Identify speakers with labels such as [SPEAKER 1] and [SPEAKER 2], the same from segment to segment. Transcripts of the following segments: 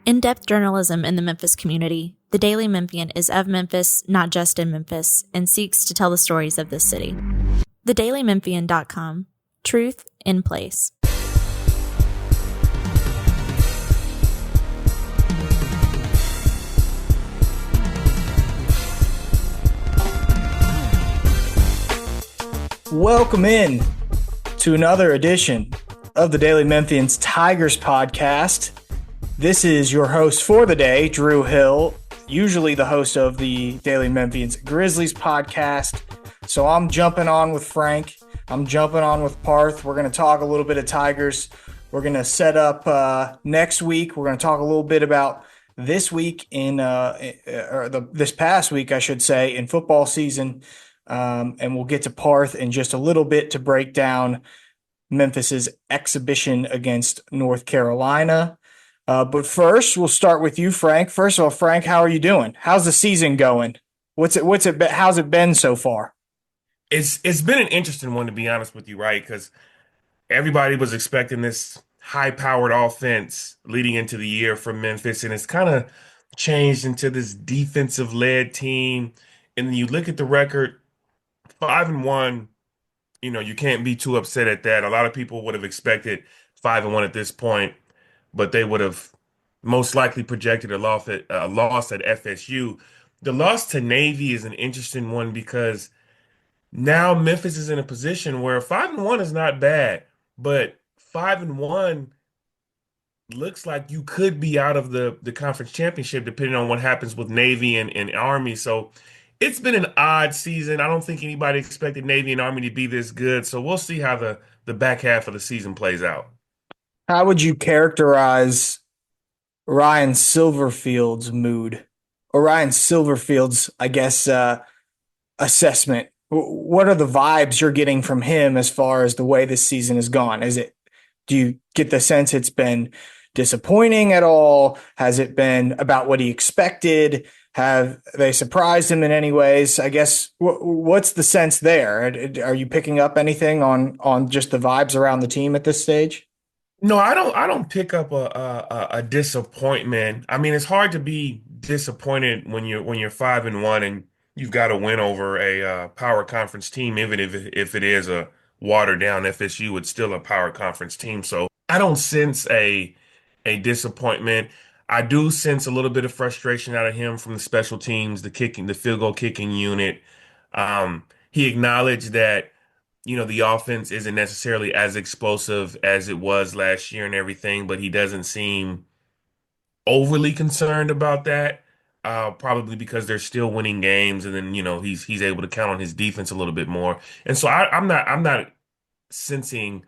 [SPEAKER 1] In-depth journalism in the Memphis community, the Daily Memphian is of Memphis, not just in Memphis, and seeks to tell the stories of this city. TheDailyMemphian.com. Truth in place.
[SPEAKER 2] Welcome in to another edition of the Daily Memphian's Tigers podcast. This is your host for the day, Drew Hill, usually the host of the Daily Memphian's Grizzlies podcast. So I'm jumping on with Frank. I'm jumping on with Parth. We're going to talk a little bit of Tigers. We're going to set up next week. We're going to talk a little bit about this week this past week, I should say, in football season. And we'll get to Parth in just a little bit to break down Memphis's exhibition against North Carolina. But first, we'll start with you, Frank. First of all, Frank, how are you doing? How's the season going? How's it been so far?
[SPEAKER 3] It's been an interesting one, to be honest with you, right? Because everybody was expecting this high-powered offense leading into the year from Memphis, and it's kind of changed into this defensive-led team. And then you look at the record, 5-1. You can't be too upset at that. A lot of people would have expected 5-1 at this point, but they would have most likely projected a loss at FSU. The loss to Navy is an interesting one because now Memphis is in a position where 5-1 is not bad, but 5-1 looks like you could be out of the conference championship depending on what happens with Navy and Army. So it's been an odd season. I don't think anybody expected Navy and Army to be this good. So we'll see how the back half of the season plays out.
[SPEAKER 2] How would you characterize Ryan Silverfield's mood, or Ryan Silverfield's, I guess, assessment? What are the vibes you're getting from him as far as the way this season has gone? Do you get the sense it's been disappointing at all? Has it been about what he expected? Have they surprised him in any ways? I guess what's the sense there? Are you picking up anything on just the vibes around the team at this stage?
[SPEAKER 3] No, I don't pick up a disappointment. I mean, it's hard to be disappointed when you're 5-1 and you've got to win over a power conference team, even if it is a watered down FSU. It's still a power conference team. So I don't sense a disappointment. I do sense a little bit of frustration out of him from the special teams, the field goal kicking unit. He acknowledged that the offense isn't necessarily as explosive as it was last year and everything, but he doesn't seem overly concerned about that. Probably because they're still winning games, and then he's able to count on his defense a little bit more. And so I'm not sensing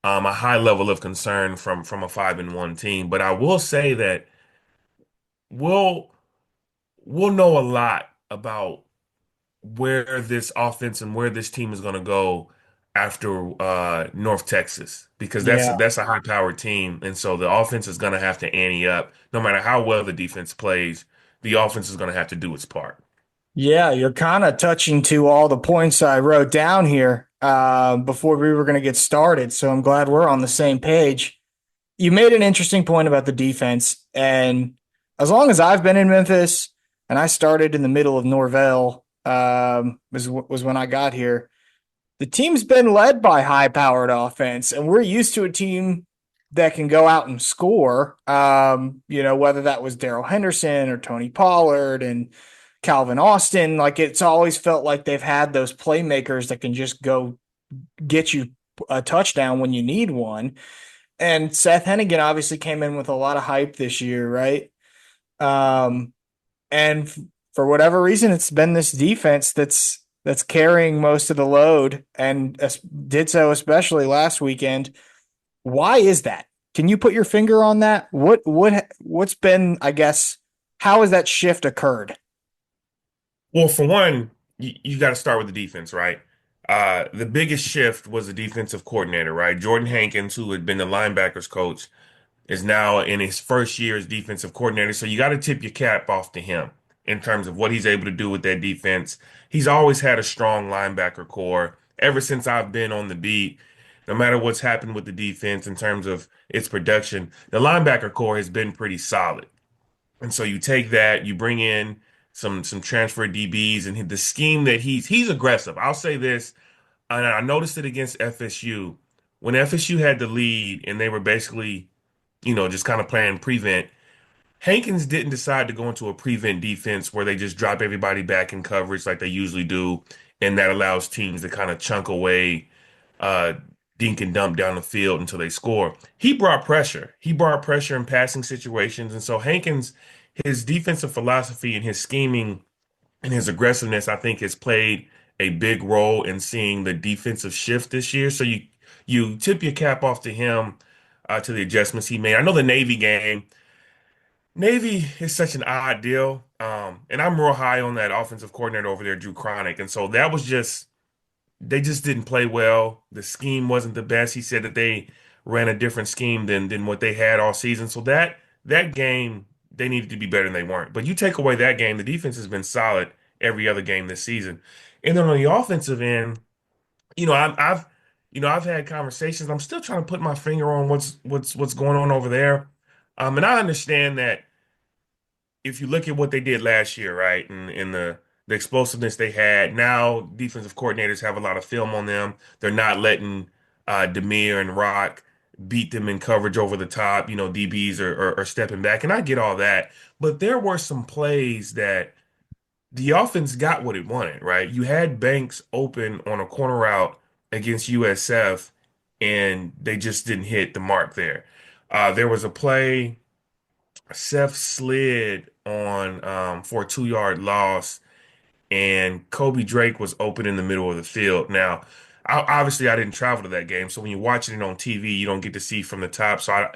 [SPEAKER 3] a high level of concern from a 5-1 team, but I will say that we'll we'll know a lot about where this offense and where this team is going to go after North Texas, because that's
[SPEAKER 2] Yeah.
[SPEAKER 3] that's a high-powered team, and so the offense is going to have to ante up. No matter how well the defense plays, the offense is going to have to do its part.
[SPEAKER 2] Yeah, you're kind of touching to all the points I wrote down here before we were going to get started. So I'm glad we're on the same page. You made an interesting point about the defense. And as long as I've been in Memphis, and I started in the middle of Norvell, was when I got here, the team's been led by high-powered offense. And we're used to a team that can go out and score, whether that was Darrell Henderson or Tony Pollard and Calvin Austin. Like, it's always felt like they've had those playmakers that can just go get you a touchdown when you need one. And Seth Hennigan obviously came in with a lot of hype this year, right? Um, and for whatever reason, it's been this defense that's carrying most of the load, and did so especially last weekend. Why is that? Can you put your finger on that? What's been, I guess, how has that shift occurred?
[SPEAKER 3] Well, for one, you got to start with the defense, right? The biggest shift was the defensive coordinator, right? Jordan Hankins, who had been the linebackers coach, is now in his first year as defensive coordinator. So you got to tip your cap off to him in terms of what he's able to do with that defense. He's always had a strong linebacker core ever since I've been on the beat. no matter what's happened with the defense in terms of its production, the linebacker core has been pretty solid. And so you take that, you bring in some transfer DBs, and the scheme that he's aggressive. I'll say this, and I noticed it against FSU. When FSU had the lead and they were basically, just kind of playing prevent, Hankins didn't decide to go into a prevent defense where they just drop everybody back in coverage like they usually do, and that allows teams to kind of chunk away, uh, dink and dump down the field until they score. He brought pressure. He brought pressure in passing situations, and so Hankins, his defensive philosophy and his scheming and his aggressiveness, I think, has played a big role in seeing the defensive shift this year. So you tip your cap off to him, to the adjustments he made. I know the Navy game. Navy is such an odd deal. And I'm real high on that offensive coordinator over there, Drew Cronick. And so that was just, they just didn't play well. The scheme wasn't the best. He said that they ran a different scheme than what they had all season. So that game, they needed to be better than they weren't. But you take away that game, the defense has been solid every other game this season. And then on the offensive end, I've had conversations. I'm still trying to put my finger on what's going on over there. And I understand that if you look at what they did last year, right, and the explosiveness they had, now defensive coordinators have a lot of film on them. They're not letting Demir and Rock beat them in coverage over the top. DBs are stepping back, and I get all that. But there were some plays that the offense got what it wanted, right? You had Banks open on a corner route against USF, and they just didn't hit the mark there. There was a play. Seth slid on for a 2-yard loss, and Kobe Drake was open in the middle of the field. Now, obviously, I didn't travel to that game, so when you're watching it on TV, you don't get to see from the top. So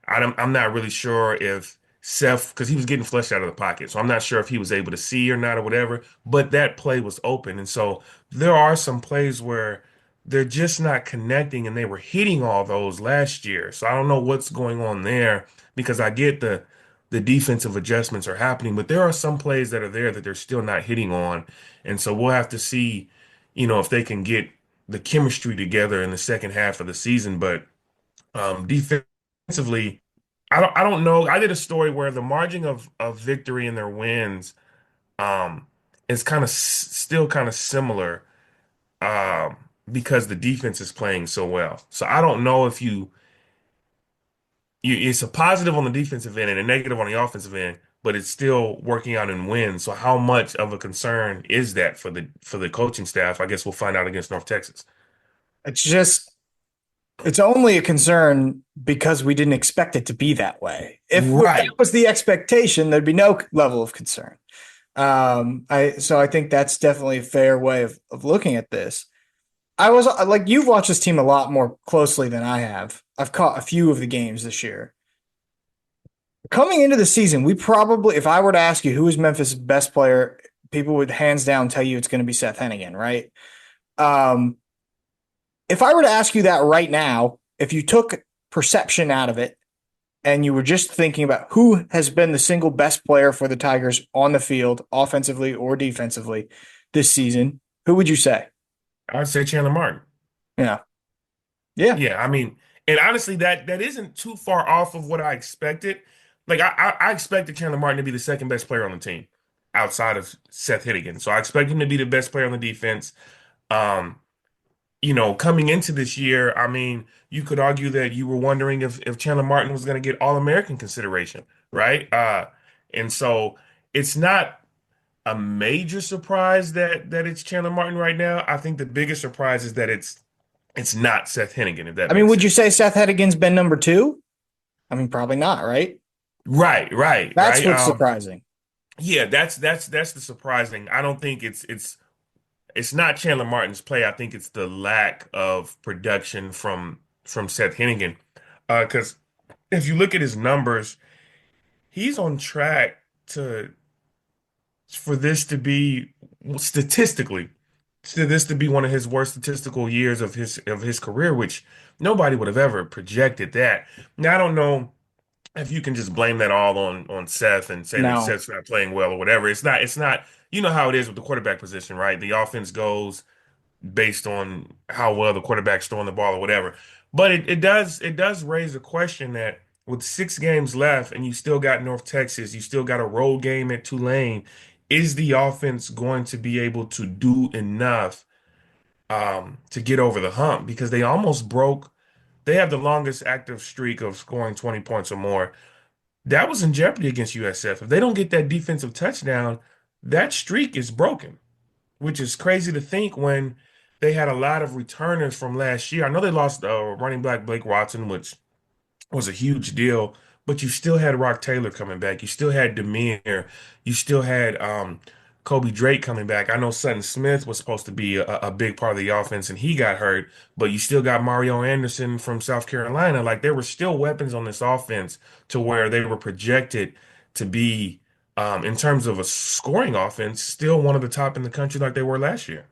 [SPEAKER 3] I'm not really sure if Seth, because he was getting flushed out of the pocket, so I'm not sure if he was able to see or not or whatever. But that play was open, and so there are some plays where they're just not connecting, and they were hitting all those last year. So I don't know what's going on there because I get the defensive adjustments are happening, but there are some plays that are there that they're still not hitting on. And so we'll have to see, if they can get the chemistry together in the second half of the season. But defensively, I don't know. I did a story where the margin of victory in their wins is kind of still kind of similar, um, because the defense is playing so well. So I don't know if it's a positive on the defensive end and a negative on the offensive end, but it's still working out in wins. So how much of a concern is that for the coaching staff? I guess we'll find out against North Texas.
[SPEAKER 2] It's just it's only a concern because we didn't expect it to be that way. If
[SPEAKER 3] Right.
[SPEAKER 2] that was the expectation, there'd be no level of concern. I think that's definitely a fair way of looking at this. I was like, you've watched this team a lot more closely than I have. I've caught a few of the games this year. Coming into the season, we probably, if I were to ask you who is Memphis' best player, people would hands down tell you it's going to be Seth Hennigan, right? Um, if I were to ask you that right now, if you took perception out of it and you were just thinking about who has been the single best player for the Tigers on the field, offensively or defensively this season, who would you say?
[SPEAKER 3] I'd say Chandler Martin.
[SPEAKER 2] Yeah. Yeah.
[SPEAKER 3] Yeah, I mean, and honestly, that isn't too far off of what I expected. Like I expected Chandler Martin to be the second best player on the team outside of Seth Hennigan. So I expect him to be the best player on the defense. Um, coming into this year, I mean, you could argue that you were wondering if Chandler Martin was going to get All-American consideration, right? And so it's not a major surprise that it's Chandler Martin right now. I think the biggest surprise is that it's not Seth Hennigan, if that
[SPEAKER 2] I mean,
[SPEAKER 3] makes
[SPEAKER 2] would you
[SPEAKER 3] sense.
[SPEAKER 2] say Seth Hennigan's been number two? I mean, probably not, right?
[SPEAKER 3] Right, right,
[SPEAKER 2] That's
[SPEAKER 3] right.
[SPEAKER 2] what's surprising.
[SPEAKER 3] Yeah, that's the surprising. I don't think it's not Chandler Martin's play. I think it's the lack of production from Seth Hennigan. Because if you look at his numbers, he's on track to for this to be statistically, to this to be one of his worst statistical years of his career, which nobody would have ever projected that. Now I don't know if you can just blame that all on Seth and say that
[SPEAKER 2] No.
[SPEAKER 3] Seth's not playing well or whatever. It's not. You know how it is with the quarterback position, right? The offense goes. based on how well the quarterback's throwing the ball or whatever. But it does raise a question that with 6 games left and you still got North Texas, you still got a road game at Tulane, is the offense going to be able to do enough to get over the hump? Because they have the longest active streak of scoring 20 points or more. That was in jeopardy against USF. If they don't get that defensive touchdown, that streak is broken, which is crazy to think when they had a lot of returners from last year. I know they lost running back Blake Watson, which was a huge deal, but you still had Rock Taylor coming back. You still had Demir. You still had Kobe Drake coming back. I know Sutton Smith was supposed to be a big part of the offense and he got hurt, but you still got Mario Anderson from South Carolina. Like there were still weapons on this offense to where they were projected to be, in terms of a scoring offense, still one of the top in the country like they were last year.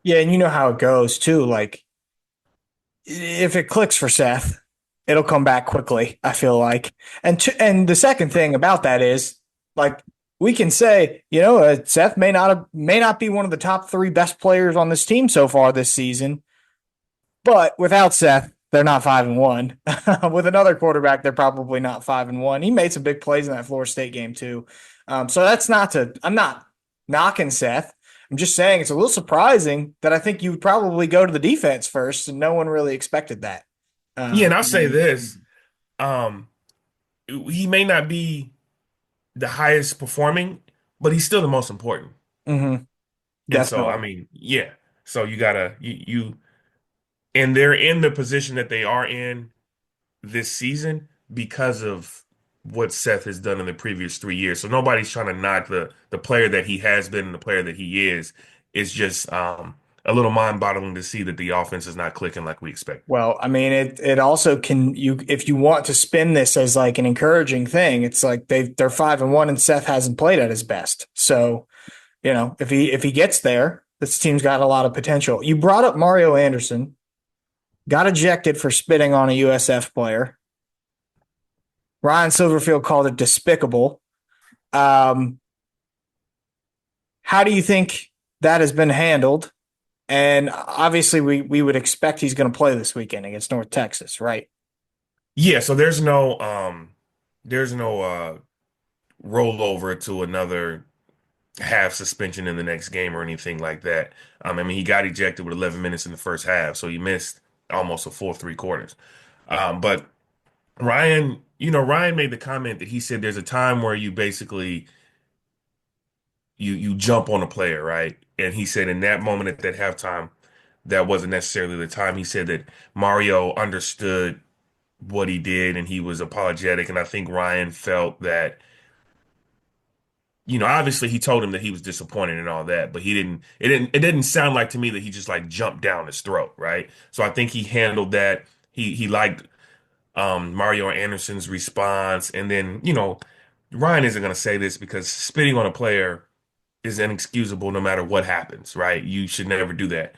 [SPEAKER 2] Yeah, and you know how it goes too. Like if it clicks for Seth, it'll come back quickly, I feel like. And the second thing about that is like we can say, Seth may not be one of the top 3 best players on this team so far this season, but without Seth, they're not 5-1. With another quarterback, they're probably not 5-1. He made some big plays in that Florida State game too. So that's not to. I'm not knocking Seth. I'm just saying it's a little surprising that I think you would probably go to the defense first, and no one really expected that.
[SPEAKER 3] Yeah, and I'll say
[SPEAKER 2] Mm-hmm.
[SPEAKER 3] this. Um, he may not be the highest performing, but he's still the most important. And so, I
[SPEAKER 2] Definitely.
[SPEAKER 3] mean, yeah. So you gotta and they're in the position that they are in this season because of what Seth has done in the previous 3 years. So nobody's trying to knock the player that he has been and the player that he is. It's just a little mind-boggling to see that the offense is not clicking like we expected.
[SPEAKER 2] Well, I mean, it also can you if you want to spin this as like an encouraging thing, it's like they're 5-1 and Seth hasn't played at his best. So, if he gets there, this team's got a lot of potential. You brought up Mario Anderson, got ejected for spitting on a USF player. Ryan Silverfield called it despicable. Um, how do you think that has been handled? And obviously, we would expect he's going to play this weekend against North Texas, right?
[SPEAKER 3] Yeah, so there's no rollover to another half suspension in the next game or anything like that. I mean, he got ejected with 11 minutes in the first half, so he missed almost a full 3 quarters. But Ryan made the comment that he said there's a time where you basically you jump on a player, right? And he said in that moment at that halftime, that wasn't necessarily the time. He said that Mario understood what he did and he was apologetic. And I think Ryan felt that obviously he told him that he was disappointed and all that, but it didn't sound like to me that he just like jumped down his throat, right? So I think he handled that. He liked Mario Anderson's response. And then, Ryan isn't gonna say this because spitting on a player is inexcusable no matter what happens, right? You should never do that.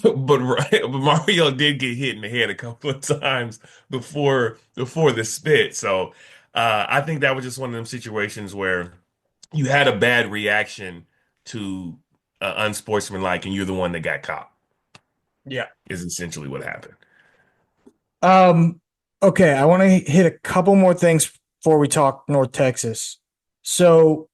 [SPEAKER 3] But Mario did get hit in the head a couple of times before the spit. So I think that was just one of them situations where you had a bad reaction to unsportsmanlike, and you're the one that got caught.
[SPEAKER 2] Yeah.
[SPEAKER 3] Is essentially what happened.
[SPEAKER 2] Um, okay, I want to hit a couple more things before we talk North Texas. So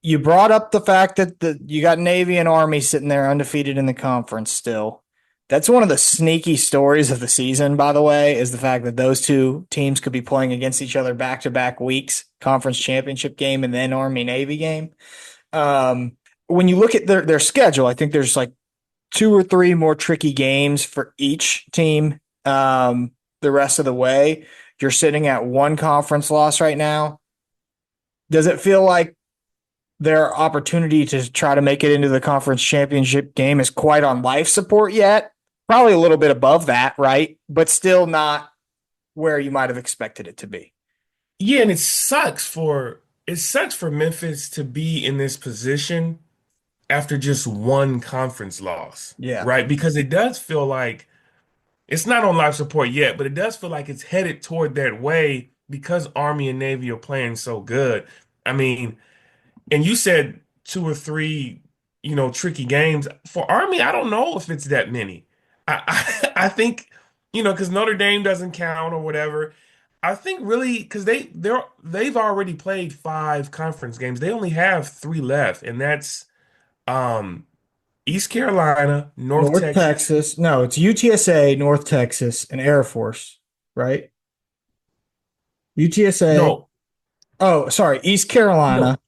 [SPEAKER 2] you brought up the fact that you got Navy and Army sitting there undefeated in the conference still. That's one of the sneaky stories of the season, by the way, is the fact that those two teams could be playing against each other back-to-back weeks, conference championship game and then Army Navy game. When you look at their schedule, I think there's like 2 or 3 more tricky games for each team. The rest of the way, you're sitting at 1 conference loss right now. Does it feel like their opportunity to try to make it into the conference championship game is quite on life support yet? Probably a little bit above that, right? But still not where you might have expected it to be.
[SPEAKER 3] Yeah, and it sucks for Memphis to be in this position after just one conference loss,
[SPEAKER 2] Yeah.
[SPEAKER 3] right? Because it does feel like it's not on life support yet, but it does feel like it's headed toward that way because Army and Navy are playing so good. I mean, and you said 2 or 3 tricky games. For Army, I don't know if it's that many. I think, because Notre Dame doesn't count or whatever. I think really because they've already played 5 conference games. They only have 3 left, and that's um East Carolina, North
[SPEAKER 2] North
[SPEAKER 3] Texas.
[SPEAKER 2] Texas. No, it's UTSA, North Texas, and Air Force, right? UTSA.
[SPEAKER 3] No,
[SPEAKER 2] Oh, sorry, East Carolina,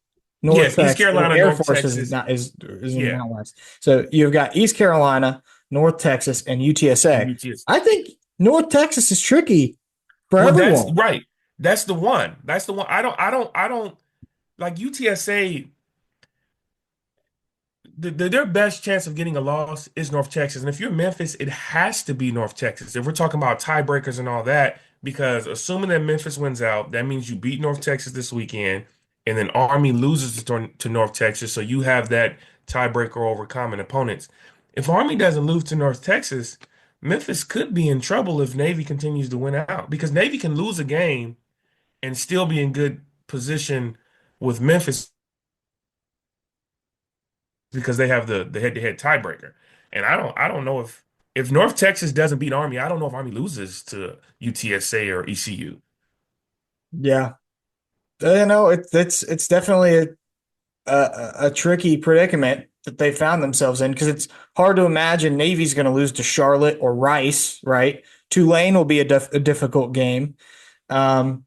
[SPEAKER 3] no.
[SPEAKER 2] North
[SPEAKER 3] Yes, East
[SPEAKER 2] Texas, and
[SPEAKER 3] Carolina,
[SPEAKER 2] Air
[SPEAKER 3] North
[SPEAKER 2] Force
[SPEAKER 3] Texas.
[SPEAKER 2] is in
[SPEAKER 3] Yeah,
[SPEAKER 2] Mountain West. So you've got East Carolina, North Texas, and
[SPEAKER 3] and
[SPEAKER 2] UTSA.
[SPEAKER 3] UTSA.
[SPEAKER 2] I think North Texas is tricky for
[SPEAKER 3] Well, that's
[SPEAKER 2] everyone.
[SPEAKER 3] right. That's the one. That's the one. I don't like UTSA. Their best chance of getting a loss is North Texas. And if you're Memphis, it has to be North Texas. If we're talking about tiebreakers and all that, because assuming that Memphis wins out, that means you beat North Texas this weekend, and then Army loses to North Texas. So you have that tiebreaker over common opponents. If Army doesn't lose to North Texas, Memphis could be in trouble if Navy continues to win out, because Navy can lose a game and still be in good position with Memphis because they have the head-to-head tiebreaker. And I don't know if North Texas doesn't beat Army, I don't know if Army loses to UTSA or ECU.
[SPEAKER 2] Yeah, it's definitely a tricky predicament that they found themselves in because it's hard to imagine Navy's going to lose to Charlotte or Rice, right? Tulane will be a difficult game. Um,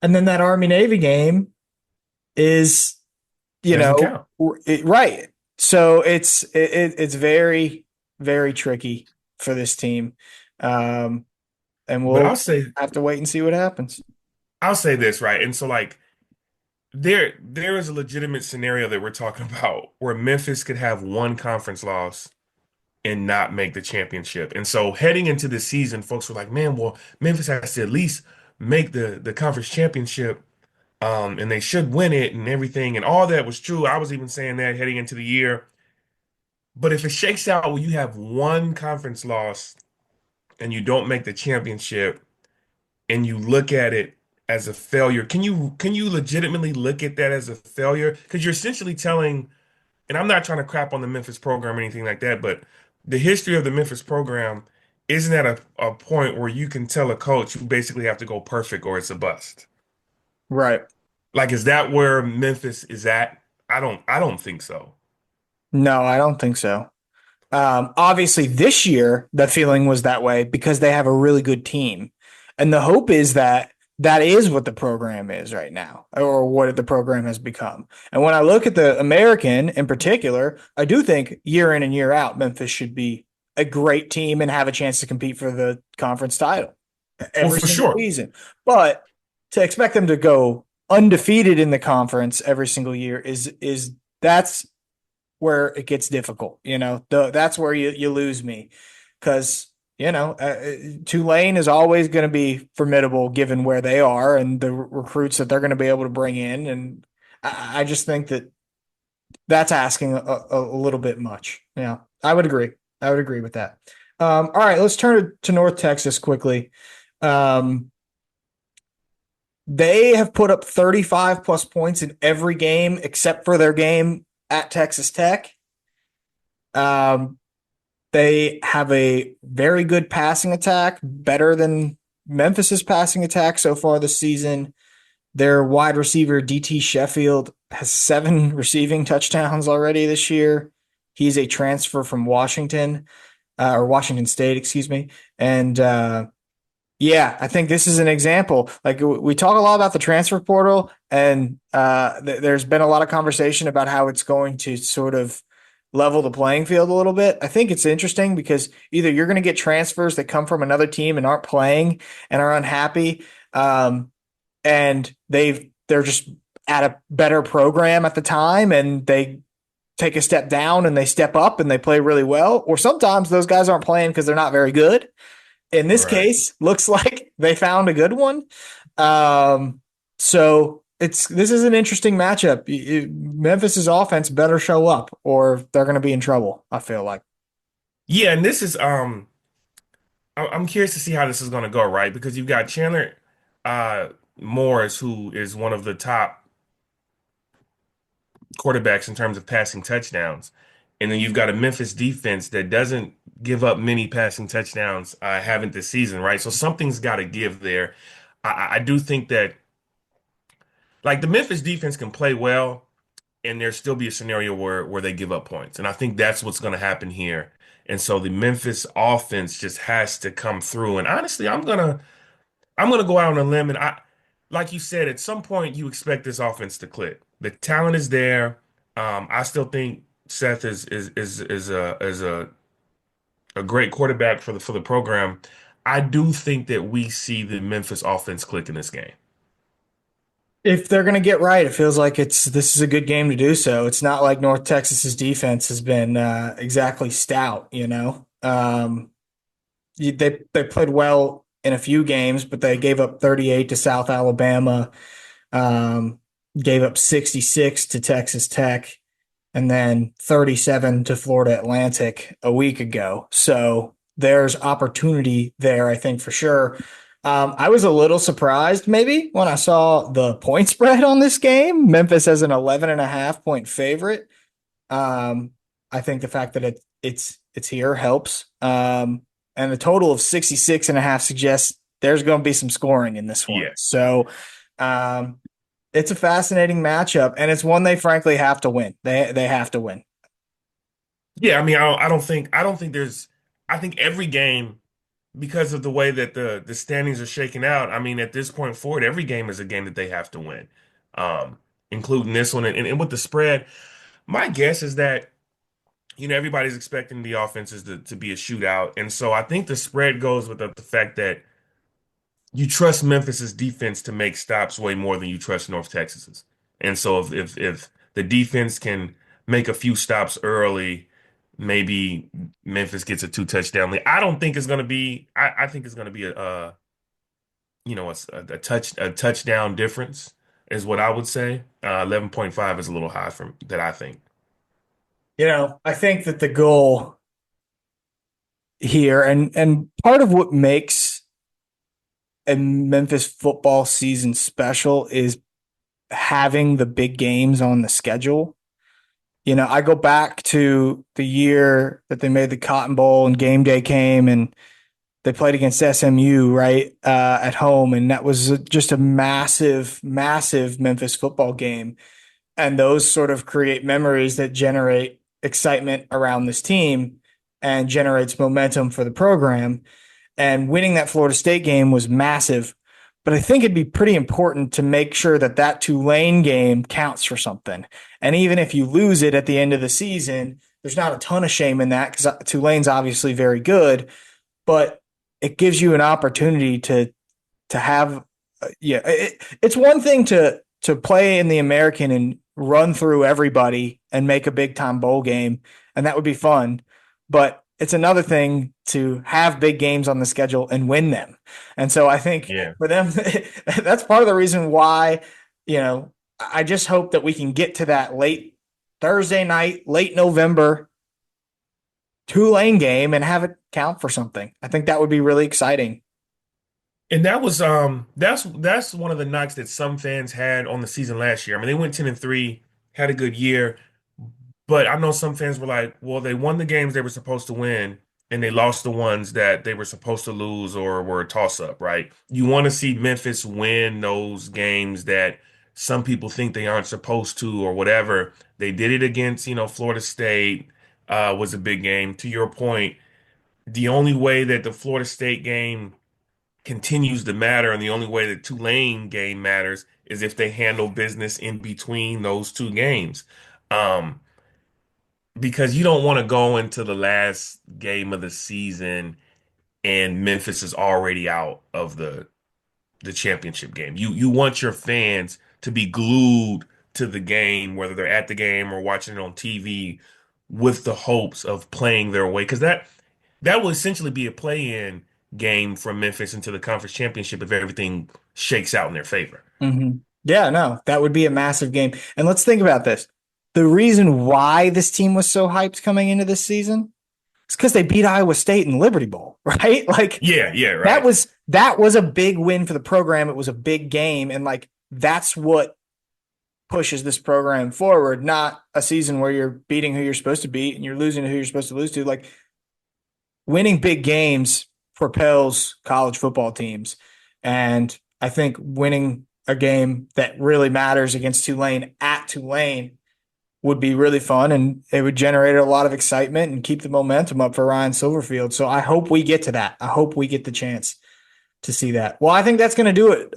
[SPEAKER 2] and then that Army Navy game is, you
[SPEAKER 3] Doesn't
[SPEAKER 2] know,
[SPEAKER 3] count.
[SPEAKER 2] right. So it's very, very tricky for this team. Um, and
[SPEAKER 3] But
[SPEAKER 2] we'll have to wait and see what happens.
[SPEAKER 3] I'll say this, right? And so like there is a legitimate scenario that we're talking about where Memphis could have one conference loss and not make the championship. And so heading into the season, folks were like, man, well, Memphis has to at least make the conference championship. And they should win it and everything. And all that was true. I was even saying that heading into the year. But if it shakes out where you have one conference loss and you don't make the championship and you look at it as a failure, can you legitimately look at that as a failure? Because you're essentially telling, and I'm not trying to crap on the Memphis program or anything like that, but the history of the Memphis program isn't at a point where you can tell a coach you basically have to go perfect or it's a bust.
[SPEAKER 2] Right.
[SPEAKER 3] Like, is that where Memphis is at? I don't think so.
[SPEAKER 2] No, I don't think so. Obviously, this year, the feeling was that way because they have a really good team. And the hope is that that is what the program is right now, or what the program has become. And when I look at the American in particular, I do think year in and year out, Memphis should be a great team and have a chance to compete for the conference title
[SPEAKER 3] Well,
[SPEAKER 2] every
[SPEAKER 3] for
[SPEAKER 2] single
[SPEAKER 3] sure.
[SPEAKER 2] season. But to expect them to go undefeated in the conference every single year is that's where it gets difficult. That's where you lose me because Tulane is always going to be formidable given where they are and the recruits that they're going to be able to bring in, and I just think that that's asking a little bit much. Yeah, I would agree. I would agree with that. All right, let's turn to North Texas quickly. Um, they have put up 35 plus points in every game except for their game at Texas Tech. Um, they have a very good passing attack, better than Memphis's passing attack so far this season. Their wide receiver, DT Sheffield, has 7 receiving touchdowns already this year. He's a transfer from Washington, or Washington State, excuse me. And yeah, I think this is an example. Like we talk a lot about the transfer portal, and there's been a lot of conversation about how it's going to sort of level the playing field a little bit. I think it's interesting because either you're going to get transfers that come from another team and aren't playing and are unhappy, and they're just at a better program at the time, and they take a step down and they step up and they play really well. Or sometimes those guys aren't playing because they're not very good. In this
[SPEAKER 3] Right.
[SPEAKER 2] case, looks like they found a good one. Um, so this is an interesting matchup. Memphis's offense better show up, or they're going to be in trouble. I feel like.
[SPEAKER 3] Yeah, and this is I'm curious to see how this is going to go, right? Because you've got Chandler uh Morris, who is one of the top quarterbacks in terms of passing touchdowns. And then you've got a Memphis defense that doesn't give up many passing touchdowns, haven't this season, right? So something's got to give there. I do think that like the Memphis defense can play well, and there still be a scenario where they give up points. And I think that's what's going to happen here. And so the Memphis offense just has to come through. And honestly, I'm gonna go out on a limb, and like you said, at some point you expect this offense to click. The talent is there. I still think Seth is a great quarterback for the program. I do think that we see the Memphis offense click in this game.
[SPEAKER 2] If they're going to get right, it feels like this is a good game to do so. It's not like North Texas's defense has been exactly stout, you know. They played well in a few games, but they gave up 38 to South Alabama, um, gave up 66 to Texas Tech, and then 37 to Florida Atlantic a week ago. So there's opportunity there, I think, for sure. I was a little surprised maybe when I saw the point spread on this game. Memphis as an 11.5 point favorite. I think the fact that it's here helps. And a total of 66.5 suggests there's going to be some scoring in this one.
[SPEAKER 3] Yeah.
[SPEAKER 2] So, it's a fascinating matchup, and it's one they frankly have to win. They have to win.
[SPEAKER 3] Yeah, I mean, I don't think there's I think every game because of the way that the standings are shaking out, I mean, at this point forward, every game is a game that they have to win. Um, Including this one and with the spread, my guess is that everybody's expecting the offenses to be a shootout. And so I think the spread goes with the fact that you trust Memphis's defense to make stops way more than you trust North Texas's. And so if the defense can make a few stops early, maybe Memphis gets a two touchdown lead. I don't think it's going to be. I think it's going to be a touchdown difference is what I would say. 11.5 is a little high from that I think.
[SPEAKER 2] I think that the goal here and part of what makes a Memphis football season special is having the big games on the schedule. I go back to the year that they made the Cotton Bowl and game day came and they played against SMU, right, at home. And that was just a massive, massive Memphis football game. And those sort of create memories that generate excitement around this team and generates momentum for the program. And winning that Florida State game was massive. But I think it'd be pretty important to make sure that Tulane game counts for something. And even if you lose it at the end of the season, there's not a ton of shame in that because Tulane's obviously very good. But it gives you an opportunity to have, it's one thing to play in the American and run through everybody and make a big time bowl game, and that would be fun. But it's another thing to have big games on the schedule and win them. And so I think for them, that's part of the reason why, I just hope that we can get to that late Thursday night, late November Tulane game and have it count for something. I think that would be really exciting.
[SPEAKER 3] And that's one of the knocks that some fans had on the season last year. I mean, they went 10-3, had a good year, but I know some fans were like, well, they won the games they were supposed to win, and they lost the ones that they were supposed to lose or were a toss-up, right? You want to see Memphis win those games that some people think they aren't supposed to or whatever. They did it against, Florida State, was a big game. To your point, the only way that the Florida State game continues to matter, and the only way the Tulane game matters is if they handle business in between those two games. Um, because you don't want to go into the last game of the season and Memphis is already out of the championship game. You want your fans to be glued to the game, whether they're at the game or watching it on TV, with the hopes of playing their way. Because that will essentially be a play-in game from Memphis into the conference championship if everything shakes out in their favor.
[SPEAKER 2] Mm-hmm. Yeah, no, that would be a massive game. And let's think about this. The reason why this team was so hyped coming into this season is because they beat Iowa State in the Liberty Bowl, right? Like,
[SPEAKER 3] Yeah, right.
[SPEAKER 2] that was a big win for the program. It was a big game, and like that's what pushes this program forward, not a season where you're beating who you're supposed to beat and you're losing to who you're supposed to lose to. Like, winning big games propels college football teams. And I think winning a game that really matters against Tulane at Tulane would be really fun, and it would generate a lot of excitement and keep the momentum up for Ryan Silverfield. So I hope we get to that. I hope we get the chance to see that. Well, I think that's going to do it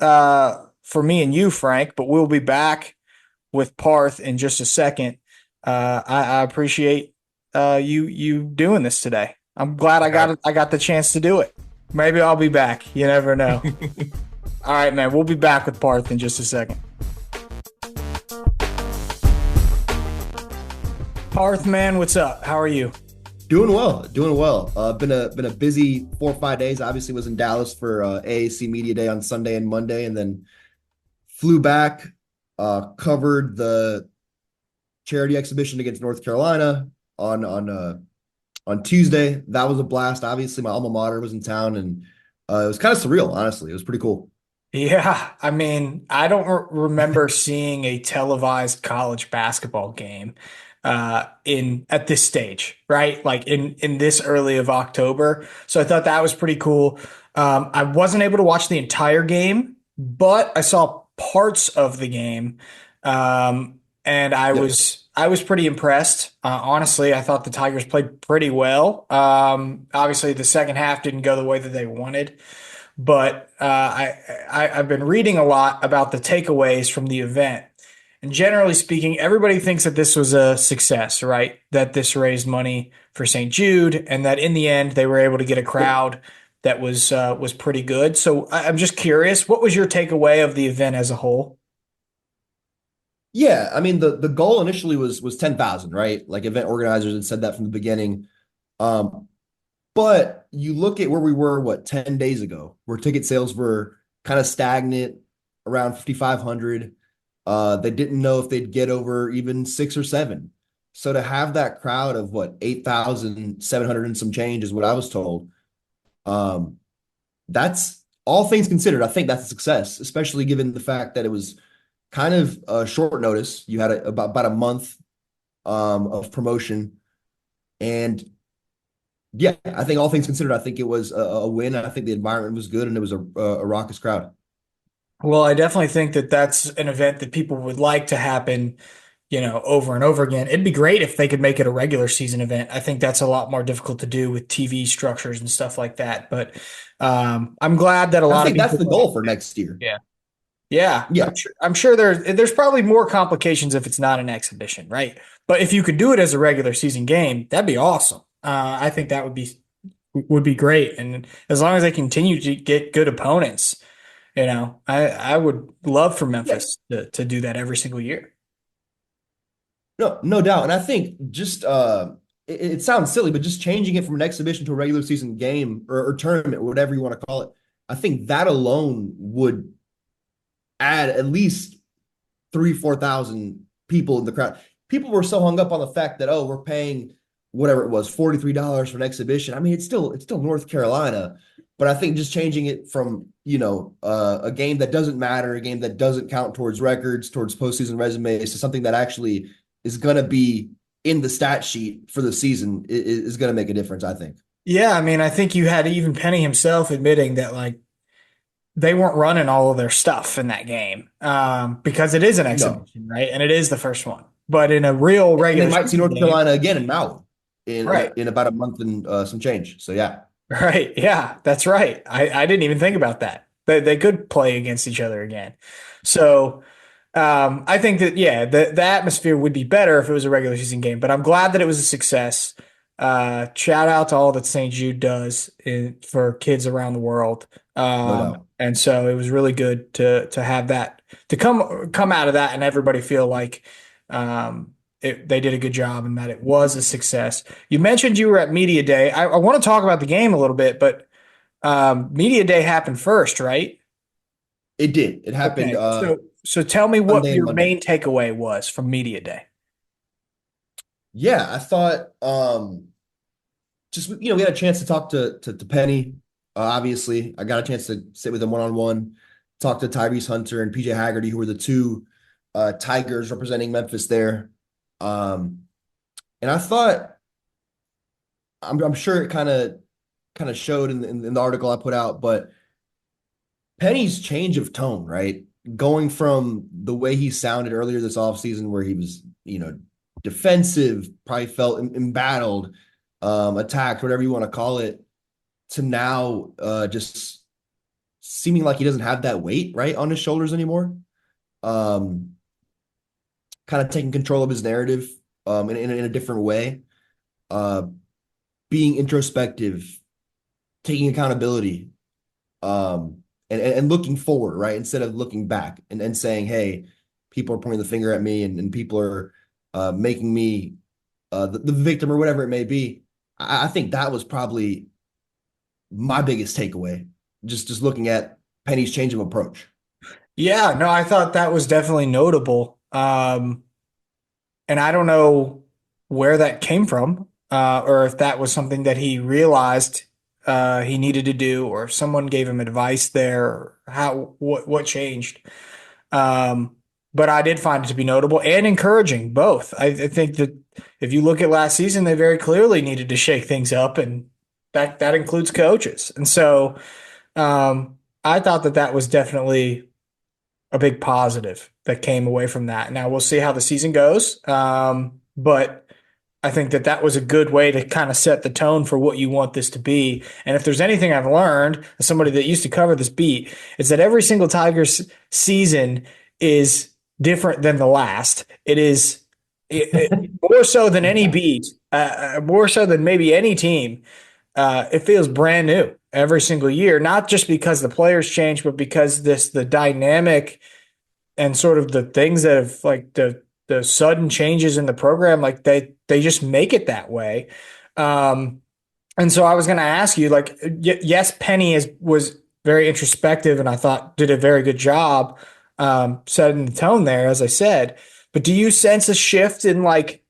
[SPEAKER 2] for me and you, Frank, but we'll be back with Parth in just a second. I appreciate you doing this today. I'm glad I got the chance to do it. Maybe I'll be back. You never know. All right, man. We'll be back with Parth in just a second. Parth, man, what's up? How are you?
[SPEAKER 4] Doing well, doing well. Been a busy 4 or 5 days. Obviously, was in Dallas for AAC Media Day on Sunday and Monday, and then flew back. Covered the charity exhibition against North Carolina on Tuesday. That was a blast. Obviously, my alma mater was in town, and it was kind of surreal. Honestly, it was pretty cool.
[SPEAKER 2] Yeah, I mean, I don't remember seeing a televised college basketball game in at this stage, right? Like in this early of October. So I thought that was pretty cool. I wasn't able to watch the entire game, but I saw parts of the game, and I was pretty impressed. Honestly, I thought the Tigers played pretty well. Obviously, the second half didn't go the way that they wanted. But I've been reading a lot about the takeaways from the event. And generally speaking, everybody thinks that this was a success, right? That this raised money for St. Jude, and that in the end they were able to get a crowd that was pretty good. So I'm just curious, what was your takeaway of the event as a whole?
[SPEAKER 4] Yeah, I mean the goal initially was 10,000, right? Like event organizers had said that from the beginning. But you look at where we were, 10 days ago, where ticket sales were kind of stagnant around 5,500. They didn't know if they'd get over even 6 or 7. So to have that crowd of 8,700 and some change is what I was told. That's all things considered. I think that's a success, especially given the fact that it was kind of short notice. You had about a month of promotion, and yeah, I think all things considered, I think it was a win. I think the environment was good, and it was a raucous crowd.
[SPEAKER 2] Well, I definitely think that that's an event that people would like to happen, over and over again. It'd be great if they could make it a regular season event. I think that's a lot more difficult to do with TV structures and stuff like that. But I'm glad that a lot
[SPEAKER 4] I
[SPEAKER 2] of
[SPEAKER 4] think that's
[SPEAKER 2] people.
[SPEAKER 4] the goal for next year.
[SPEAKER 2] Yeah. Yeah,
[SPEAKER 4] Yeah.
[SPEAKER 2] I'm sure there's probably more complications if it's not an exhibition, right? But if you could do it as a regular season game, that'd be awesome. I think that would be great, and as long as they continue to get good opponents, I would love for
[SPEAKER 4] Yeah.
[SPEAKER 2] Memphis to do that every single year.
[SPEAKER 4] No doubt. And I think just it sounds silly, but just changing it from an exhibition to a regular season game or tournament, or whatever you want to call it, I think that alone would add at least 3,000-4,000 people in the crowd. People were so hung up on the fact that, oh, we're paying whatever it was, $43 for an exhibition. I mean, it's still North Carolina, but I think just changing it from, a game that doesn't matter, a game that doesn't count towards records, towards postseason resumes, to something that actually is going to be in the stat sheet for the season is going to make a difference, I think.
[SPEAKER 2] Yeah, I mean, I think you had even Penny himself admitting that they weren't running all of their stuff in that game because it is an
[SPEAKER 4] No.
[SPEAKER 2] exhibition, right? And it is the first one. But in a real
[SPEAKER 4] And
[SPEAKER 2] regular
[SPEAKER 4] they might see
[SPEAKER 2] season
[SPEAKER 4] North
[SPEAKER 2] game,
[SPEAKER 4] Carolina again in Maui
[SPEAKER 2] right?
[SPEAKER 4] in about a month and some change. So yeah.
[SPEAKER 2] Right. Yeah, that's right. I didn't even think about that. They could play against each other again. So I think that, yeah, the atmosphere would be better if it was a regular season game, but I'm glad that it was a success. Shout out to all that St. Jude does for kids around the world.
[SPEAKER 4] No doubt.
[SPEAKER 2] And so it was really good to have that, to come out of that and everybody feel like they did a good job and that it was a success. You mentioned you were at Media Day. I want to talk about the game a little bit, but Media Day happened first, right?
[SPEAKER 4] It did. It happened
[SPEAKER 2] Okay. So tell me what
[SPEAKER 4] Sunday and
[SPEAKER 2] your
[SPEAKER 4] Monday.
[SPEAKER 2] main takeaway was from Media Day.
[SPEAKER 4] Yeah, I thought just we had a chance to talk to Penny. Obviously, I got a chance to sit with him one-on-one, talk to Tyrese Hunter and PJ Haggerty, who were the two Tigers representing Memphis there. Um, and I thought, I'm sure it kind of showed in the article I put out, but Penny's change of tone, right? Going from the way he sounded earlier this offseason, where he was, defensive, probably felt embattled, attacked, whatever you want to call it, to now just seeming like he doesn't have that weight, right, on his shoulders anymore. Um, Kind of taking control of his narrative in a different way, uh, being introspective, taking accountability, and looking forward, right? Instead of looking back and saying, hey, people are pointing the finger at me and people are making me the victim or whatever it may be. I think that was probably my biggest takeaway, just looking at Penny's change of approach.
[SPEAKER 2] Yeah, no, I thought that was definitely notable. And I don't know where that came from, or if that was something that he realized he needed to do, or if someone gave him advice there, or what changed. Um, but I did find it to be notable and encouraging, both. I think that if you look at last season, they very clearly needed to shake things up, and that includes coaches. And so I thought that was definitely a big positive that came away from that. Now we'll see how the season goes. But I think that was a good way to kind of set the tone for what you want this to be. And if there's anything I've learned as somebody that used to cover this beat, is that every single Tigers season is different than the last. It is more so than any beat, more so than maybe any team. It feels brand new every single year, not just because the players change, but because the dynamic and sort of the things that have like the sudden changes in the program, like they just make it that way. Um, and so I was going to ask you, like, yes, Penny was very introspective, and I thought did a very good job setting the tone there, as I said. But do you sense a shift in like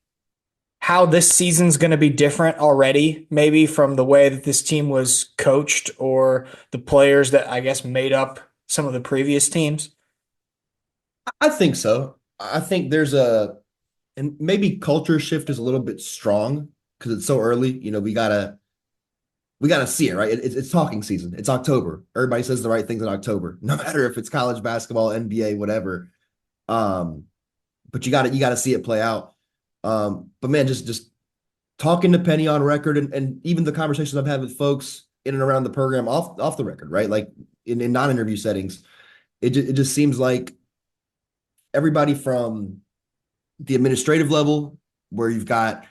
[SPEAKER 2] how this season's going to be different already, maybe from the way that this team was coached or the players that I guess made up some of the previous teams?
[SPEAKER 4] I think so. I think and maybe culture shift is a little bit strong because it's so early. We gotta see it, right? It's talking season. It's October. Everybody says the right things in October, no matter if it's college basketball, NBA, whatever. Um, but you gotta see it play out. But man, just talking to Penny on record and even the conversations I've had with folks in and around the program off the record, right? Like in non-interview settings, it just seems like everybody from the administrative level, where you've got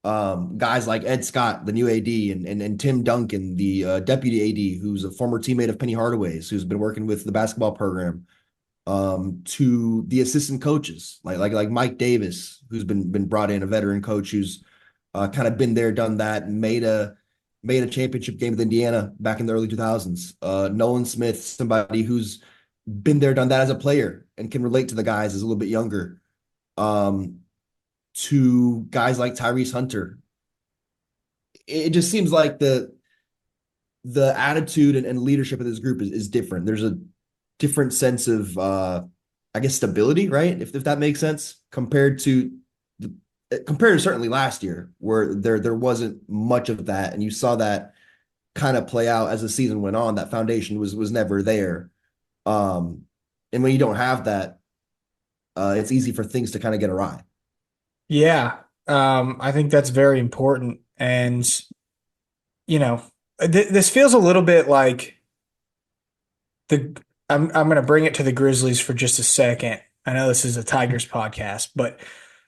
[SPEAKER 4] guys like Ed Scott, the new AD, and Tim Duncan, the deputy AD, who's a former teammate of Penny Hardaway's, who's been working with the basketball program, to the assistant coaches like Mike Davis, who's been brought in, a veteran coach who's kind of been there, done that, and made a championship game with Indiana back in the early 2000s. Nolan Smith, somebody who's been there, done that as a player and can relate to the guys as a little bit younger. To guys like Tyrese Hunter, it just seems like the attitude and leadership of this group is different. There's a different sense of I guess stability, right? If that makes sense, compared to certainly last year, where there wasn't much of that, and you saw that kind of play out as the season went on. That foundation was never there. And when you don't have that, it's easy for things to kind of get awry.
[SPEAKER 2] Yeah, I think that's very important. And, you know, this feels a little bit like I'm going to bring it to the Grizzlies for just a second. I know this is a Tigers podcast, but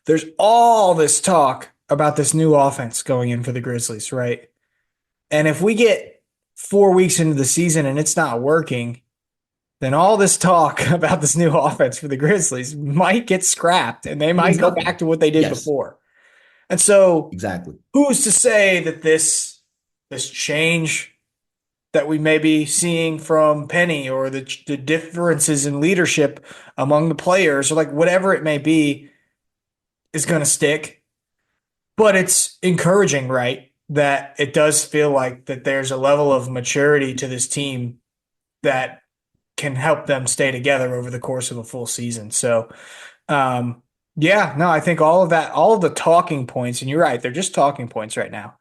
[SPEAKER 2] there's all this talk about this new offense going in for the Grizzlies, right? And if we get 4 weeks into the season and it's not working, then all this talk about this new offense for the Grizzlies might get scrapped and they might go back to what they did before. And so
[SPEAKER 4] Exactly.
[SPEAKER 2] who's to say that this change that we may be seeing from Penny, or the differences in leadership among the players, or like whatever it may be, is going to stick? But it's encouraging, right? That it does feel like that there's a level of maturity to this team that can help them stay together over the course of a full season. So Yeah, no, I think all of that, all of the talking points, and you're right, they're just talking points right now.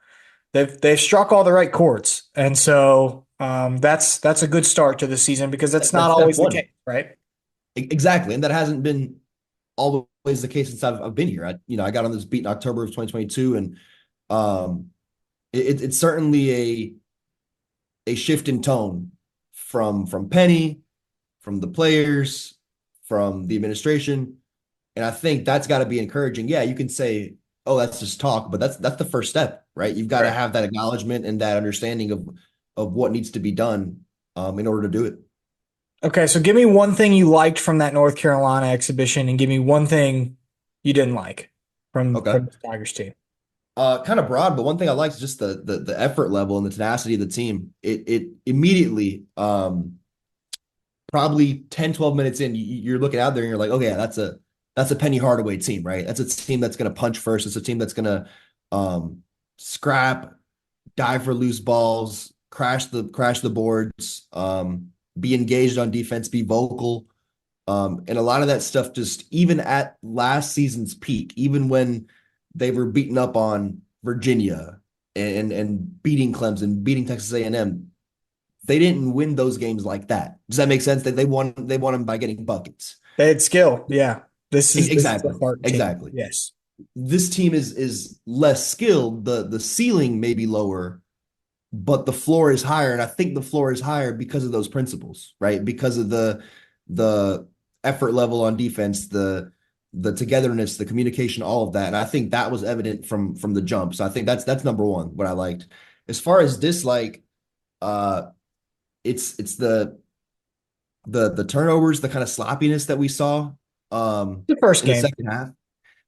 [SPEAKER 2] They've struck all the right chords, and so that's a good start to the season because that's not
[SPEAKER 4] That's step
[SPEAKER 2] always the
[SPEAKER 4] one.
[SPEAKER 2] case, right?
[SPEAKER 4] Exactly. And that hasn't been always the case since I've been here. I got on this beat in October of 2022, and um, it's certainly a shift in tone from Penny, from the players, from the administration, and I think that's got to be encouraging. Yeah, you can say, "Oh, that's just talk," but that's the first step, right? You've got to
[SPEAKER 2] Right.
[SPEAKER 4] have that acknowledgement and that understanding of what needs to be done in order to do it.
[SPEAKER 2] Okay, so give me one thing you liked from that North Carolina exhibition, and give me one thing you didn't like
[SPEAKER 4] Okay.
[SPEAKER 2] from the Tigers team.
[SPEAKER 4] Kind of broad, but one thing I like is just the effort level and the tenacity of the team. It immediately, probably 10, 12 minutes in, you're looking out there and you're like, okay, yeah, that's a Penny Hardaway team, right? That's a team that's going to punch first. It's a team that's going to scrap, dive for loose balls, crash the boards, be engaged on defense, be vocal. And a lot of that stuff just even at last season's peak, even when they were beaten up on Virginia and beating Clemson, beating Texas A&M, they didn't win those games like that. Does that make sense? They won them by getting buckets.
[SPEAKER 2] They had skill, yeah. This is a
[SPEAKER 4] Exactly.
[SPEAKER 2] heart team.
[SPEAKER 4] Exactly.
[SPEAKER 2] Yes.
[SPEAKER 4] This team is less skilled. The ceiling may be lower, but the floor is higher. And I think the floor is higher because of those principles, right? Because of the effort level on defense, the togetherness, the communication, all of that. And I think that was evident from the jump. So I think that's number one, what I liked. As far as dislike, it's the turnovers, the kind of sloppiness that we saw
[SPEAKER 2] The first
[SPEAKER 4] in the
[SPEAKER 2] game.
[SPEAKER 4] second half.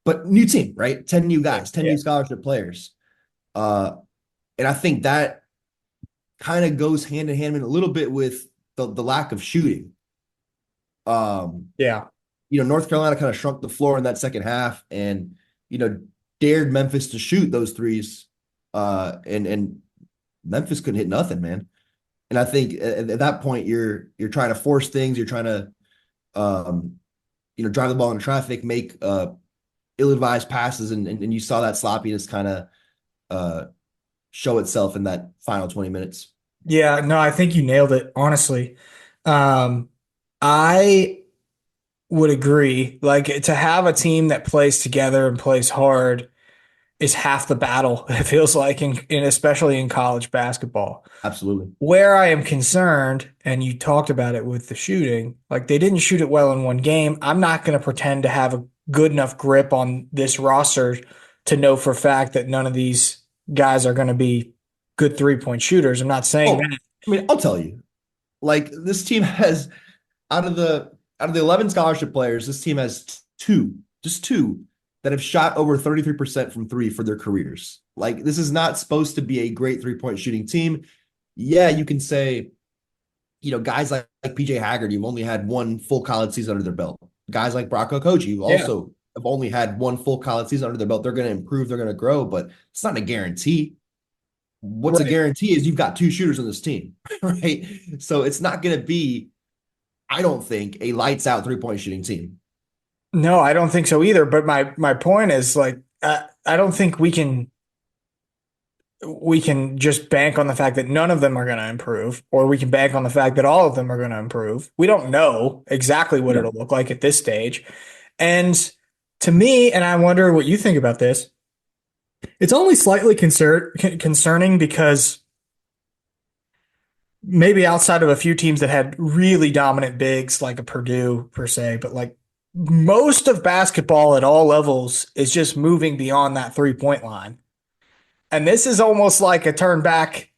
[SPEAKER 4] But new team, right? 10 new
[SPEAKER 2] Yeah.
[SPEAKER 4] guys, 10
[SPEAKER 2] Yeah.
[SPEAKER 4] new scholarship players. And I think that kind of goes hand in hand in a little bit with the lack of shooting.
[SPEAKER 2] Yeah.
[SPEAKER 4] North Carolina kind of shrunk the floor in that second half and, dared Memphis to shoot those threes. And Memphis couldn't hit nothing, man. And I think at that point you're trying to force things, you're trying to drive the ball into traffic, make ill-advised passes, and you saw that sloppiness kind of show itself in that final 20 minutes.
[SPEAKER 2] Yeah, no, I think you nailed it, honestly. I would agree. Like to have a team that plays together and plays hard is half the battle, it feels like, especially in college basketball.
[SPEAKER 4] Absolutely.
[SPEAKER 2] Where I am concerned, and you talked about it with the shooting, like they didn't shoot it well in one game. I'm not going to pretend to have a good enough grip on this roster to know for a fact that none of these guys are going to be good 3-point shooters. I'm not saying
[SPEAKER 4] Oh,
[SPEAKER 2] that.
[SPEAKER 4] I mean, I'll tell you, like this team has out of the 11 scholarship players, this team has just two that have shot over 33% from three for their careers. Like this is not supposed to be a great 3-point shooting team. Yeah, you can say, guys like PJ Haggard, you've only had one full college season under their belt. Guys like Brock Okogie, who
[SPEAKER 2] Yeah,
[SPEAKER 4] also have only had one full college season under their belt. They're going to improve, they're going to grow, but it's not a guarantee. What's a
[SPEAKER 2] right.
[SPEAKER 4] guarantee is you've got two shooters on this team, right? So it's not going to be, I don't think, a lights out 3-point shooting team.
[SPEAKER 2] No, I don't think so either. But my point is like I don't think we can just bank on the fact that none of them are going to improve, or we can bank on the fact that all of them are going to improve. We don't know exactly what
[SPEAKER 4] No.
[SPEAKER 2] it'll look like at this stage. And to me, and I wonder what you think about this, it's only slightly concerning because maybe outside of a few teams that had really dominant bigs like a Purdue per se, but like most of basketball at all levels is just moving beyond that 3-point line. And this is almost like a turn back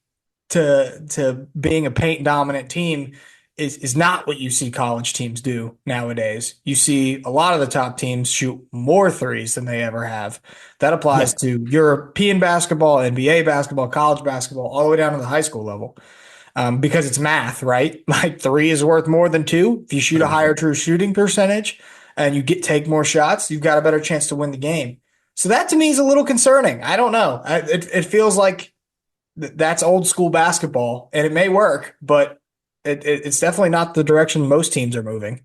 [SPEAKER 2] to being a paint dominant team is not what you see college teams do nowadays. You see a lot of the top teams shoot more threes than they ever have. That applies
[SPEAKER 4] Yeah.
[SPEAKER 2] to European basketball, NBA basketball, college basketball, all the way down to the high school level. Because it's math, right? Like three is worth more than two. If you shoot a higher
[SPEAKER 4] 100%.
[SPEAKER 2] true shooting percentage and you take more shots, you've got a better chance to win the game. So that to me is a little concerning. I don't know. It feels like that's old school basketball, and it may work, but it's definitely not the direction most teams are moving.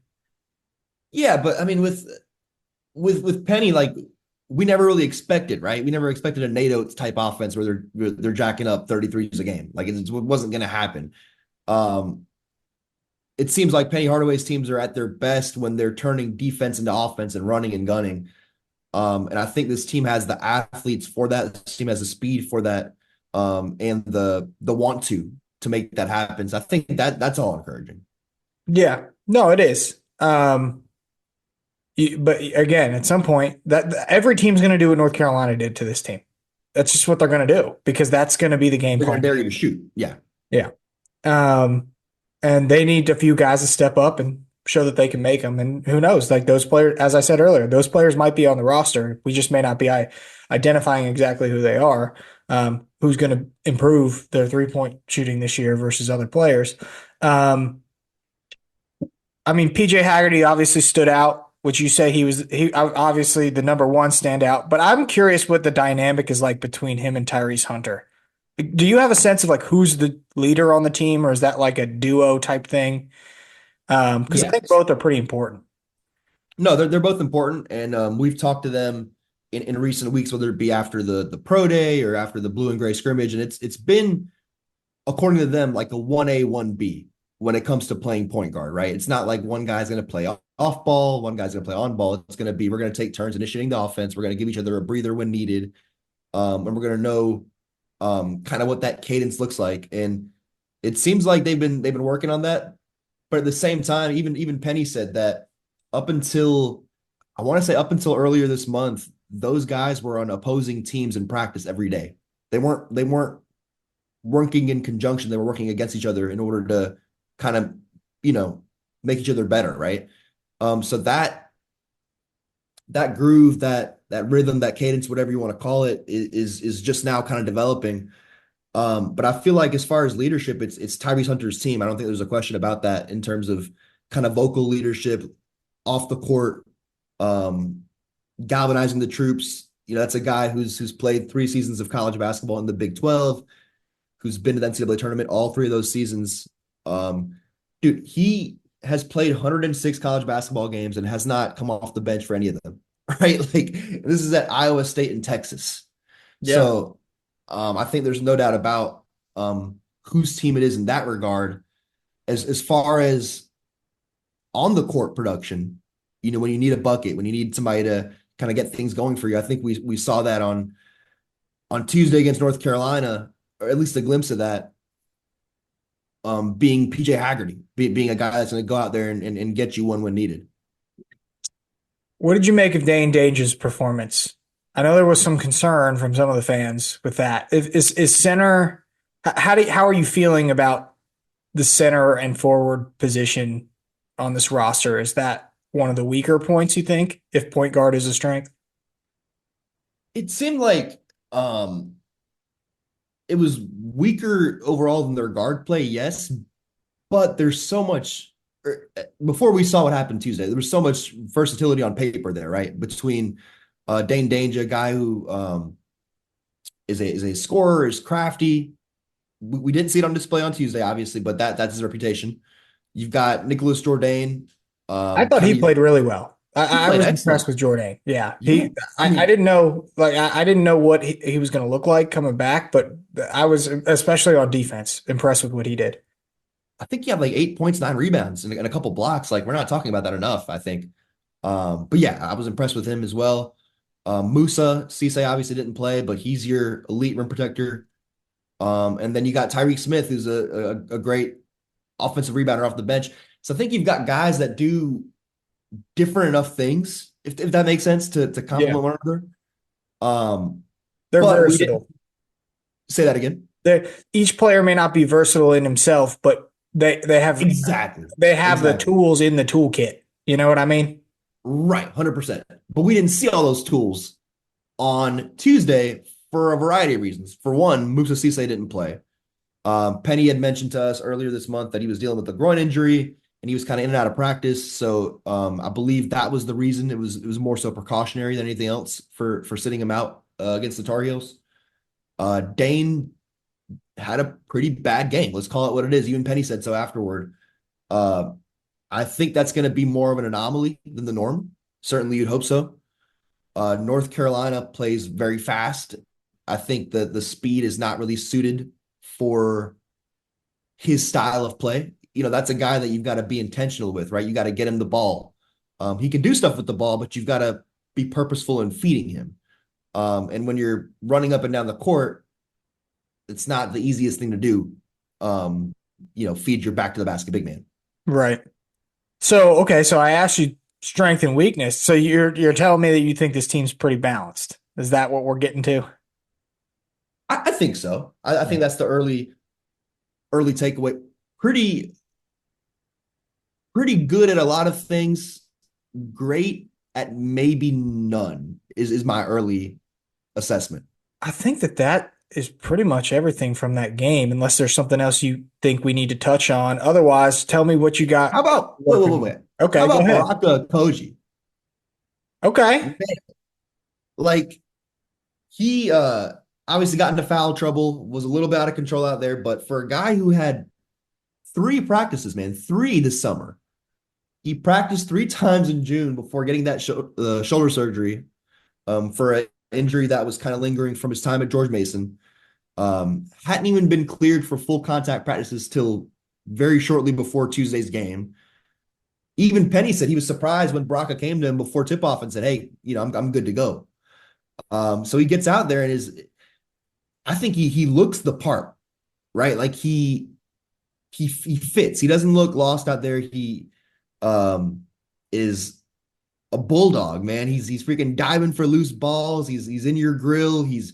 [SPEAKER 4] Yeah, but I mean, with with Penny, like we never really expected, right? We never expected a NATO type offense where they're jacking up 33s a game. Like it wasn't going to happen. Um, it seems like Penny Hardaway's teams are at their best when they're turning defense into offense and running and gunning. And I think this team has the athletes for that. This team has the speed for that, and the want to make that happen. So I think that's all encouraging.
[SPEAKER 2] Yeah, no, it is. But again, at some point, that every team's going to do what North Carolina did to this team. That's just what they're going to do because that's going to be the game
[SPEAKER 4] They're going
[SPEAKER 2] plan.
[SPEAKER 4] to dare you to shoot. Yeah.
[SPEAKER 2] Yeah. And they need a few guys to step up and show that they can make them. And who knows? Like those players, as I said earlier, those players might be on the roster. We just may not be identifying exactly who they are. Who's going to improve their 3-point shooting this year versus other players? I mean, PJ Haggerty obviously stood out, which you say he obviously the number one standout. But I'm curious what the dynamic is like between him and Tyrese Hunter. Do you have a sense of like who's the leader on the team, or is that like a duo type thing? Because I think both are pretty important.
[SPEAKER 4] No, they're both important, and we've talked to them in recent weeks, whether it be after the pro day or after the blue and gray scrimmage, and it's been, according to them, like a 1A, 1B when it comes to playing point guard, right? It's not like one guy's going to play off ball, one guy's going to play on ball. It's going to be, we're going to take turns initiating the offense. We're going to give each other a breather when needed. And we're going to know kind of what that cadence looks like. And it seems like they've been working on that. But at the same time, even Penny said that up until, I want to say up until earlier this month, those guys were on opposing teams in practice every day. They weren't working in conjunction. They were working against each other in order to kind of, make each other better, right? So that groove, that rhythm, that cadence, whatever you want to call it, is just now kind of developing. But I feel like as far as leadership, it's Tyrese Hunter's team. I don't think there's a question about that in terms of kind of vocal leadership off the court, galvanizing the troops. That's a guy who's played 3 seasons of college basketball in the Big 12, who's been to the NCAA tournament all 3 of those seasons. Dude, he has played 106 college basketball games and has not come off the bench for any of them, right? Like this is at Iowa State and Texas. Yeah. So I think there's no doubt about whose team it is in that regard. As far as on the court production, when you need a bucket, when you need somebody to kind of get things going for you, I think we saw that on Tuesday against North Carolina, or at least a glimpse of that. Being PJ Haggerty, being a guy that's going to go out there and get you one when needed.
[SPEAKER 2] What did you make of Dane Dange's performance? I know there was some concern from some of the fans with that. Is center? How are you feeling about the center and forward position on this roster? Is that one of the weaker points, you think, if point guard is a strength?
[SPEAKER 4] It seemed like it was weaker overall than their guard play, yes, but there's so much. Before we saw what happened Tuesday, there was so much versatility on paper there, right? Between Dane Danger, a guy who is a scorer, is crafty. We didn't see it on display on Tuesday, obviously, but that's his reputation. You've got Nicholas Jourdain.
[SPEAKER 2] I thought he played really well. I was impressed with Jourdain. Yeah. I didn't know, I didn't know what he was going to look like coming back, but I was, especially on defense, impressed with what he did.
[SPEAKER 4] I think he had like 8 points, 9 rebounds, and a couple blocks. Like, we're not talking about that enough, I think. But yeah, I was impressed with him as well. Musa Cisse obviously didn't play, but he's your elite rim protector. And then you got Tyreek Smith, who's a great offensive rebounder off the bench. So I think you've got guys that do different enough things, if that makes sense, to complement one another.
[SPEAKER 2] They're versatile.
[SPEAKER 4] Say that again.
[SPEAKER 2] Each player may not be versatile in himself, but they have the tools in the toolkit. You know what I mean?
[SPEAKER 4] Right, 100%. But we didn't see all those tools on Tuesday for a variety of reasons. For one, Musa Cisse didn't play. Penny had mentioned to us earlier this month that he was dealing with a groin injury and he was kind of in and out of practice. So I believe that was the reason. It was more so precautionary than anything else for sitting him out against the Tar Heels. Dane had a pretty bad game. Let's call it what it is. Even Penny said so afterward. I think that's going to be more of an anomaly than the norm. Certainly you'd hope so. North Carolina plays very fast. I think that the speed is not really suited for his style of play. That's a guy that you've got to be intentional with, right? You got to get him the ball. He can do stuff with the ball, but you've got to be purposeful in feeding him. And when you're running up and down the court, it's not the easiest thing to do. Feed your back to the basket big man.
[SPEAKER 2] Right. So, okay, so I asked you strength and weakness. So you're telling me that you think this team's pretty balanced. Is that what we're getting to?
[SPEAKER 4] I think so. I think that's the early takeaway. Pretty good at a lot of things. Great at maybe none is my early assessment.
[SPEAKER 2] I think that is pretty much everything from that game, unless there's something else you think we need to touch on. Otherwise, tell me what you got.
[SPEAKER 4] How about wait.
[SPEAKER 2] Okay,
[SPEAKER 4] How about
[SPEAKER 2] go ahead.
[SPEAKER 4] Baraka Koji?
[SPEAKER 2] Okay.
[SPEAKER 4] Like he obviously got into foul trouble, was a little bit out of control out there, but for a guy who had 3 practices, man, 3 this summer. He practiced 3 times in June before getting that shoulder surgery for an injury that was kind of lingering from his time at George Mason. Hadn't even been cleared for full contact practices till very shortly before Tuesday's game. Even Penny said he was surprised when Baraka came to him before tip-off and said, hey, I'm good to go. So he gets out there and I think he looks the part, right? Like he fits. He doesn't look lost out there. He is a bulldog, man. He's freaking diving for loose balls. He's in your grill. He's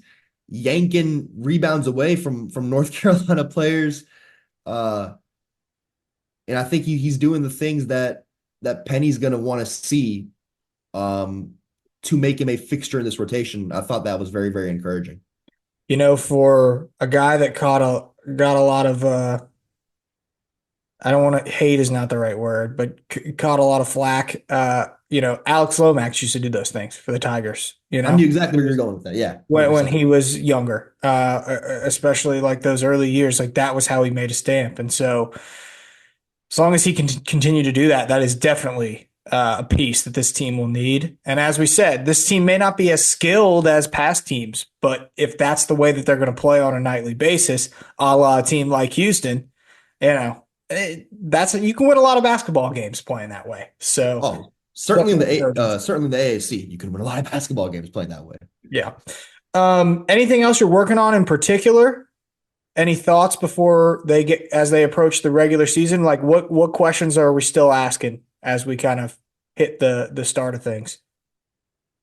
[SPEAKER 4] yanking rebounds away from North Carolina players. And I think he's doing the things that Penny's going to want to see to make him a fixture in this rotation. I thought that was very, very encouraging.
[SPEAKER 2] For a guy that got a lot of I don't want to hate is not the right word, but caught a lot of flack. Alex Lomax used to do those things for the Tigers.
[SPEAKER 4] I knew exactly where you're going with that. Yeah.
[SPEAKER 2] When he was younger, especially like those early years, like that was how he made a stamp. And so as long as he can continue to do that, that is definitely a piece that this team will need. And as we said, this team may not be as skilled as past teams, but if that's the way that they're going to play on a nightly basis, a la a team like Houston, you can win a lot of basketball games playing that way. So,
[SPEAKER 4] certainly in the AAC, you can win a lot of basketball games playing that way.
[SPEAKER 2] Yeah. Anything else you're working on in particular? Any thoughts before as they approach the regular season? Like what questions are we still asking as we kind of hit the start of things?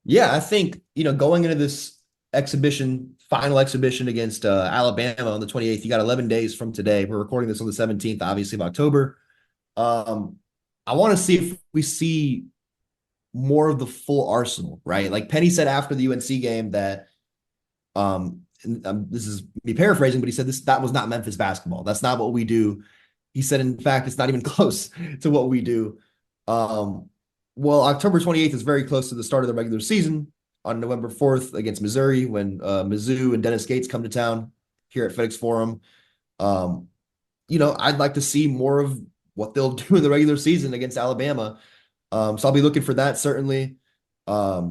[SPEAKER 4] Yeah, I think, going into this final exhibition against Alabama on the 28th, you got 11 days from today. We're recording this on the 17th, obviously, of October. I want to see if we see more of the full arsenal, right? Like Penny said after the UNC game that, this is me paraphrasing, but he said that was not Memphis basketball. That's not what we do. He said, in fact, it's not even close to what we do. Well, October 28th is very close to the start of the regular season. On November 4th against Missouri, when Mizzou and Dennis Gates come to town here at FedEx Forum. I'd like to see more of what they'll do in the regular season against Alabama. So I'll be looking for that, certainly. I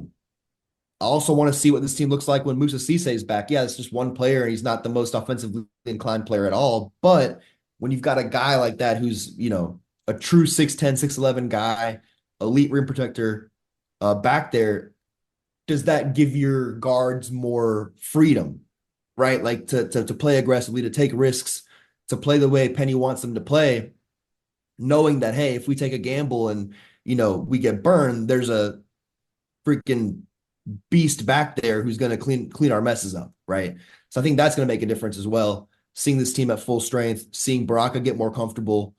[SPEAKER 4] also want to see what this team looks like when Musa Cisse is back. Yeah, it's just one player, and he's not the most offensively inclined player at all. But when you've got a guy like that who's, a true 6'10", 6'11 guy, elite rim protector back there, does that give your guards more freedom, right? Like to play aggressively, to take risks, to play the way Penny wants them to play, knowing that, hey, if we take a gamble and, we get burned, there's a freaking beast back there who's going to clean our messes up, right? So I think that's going to make a difference as well. Seeing this team at full strength, seeing Baraka get more comfortable,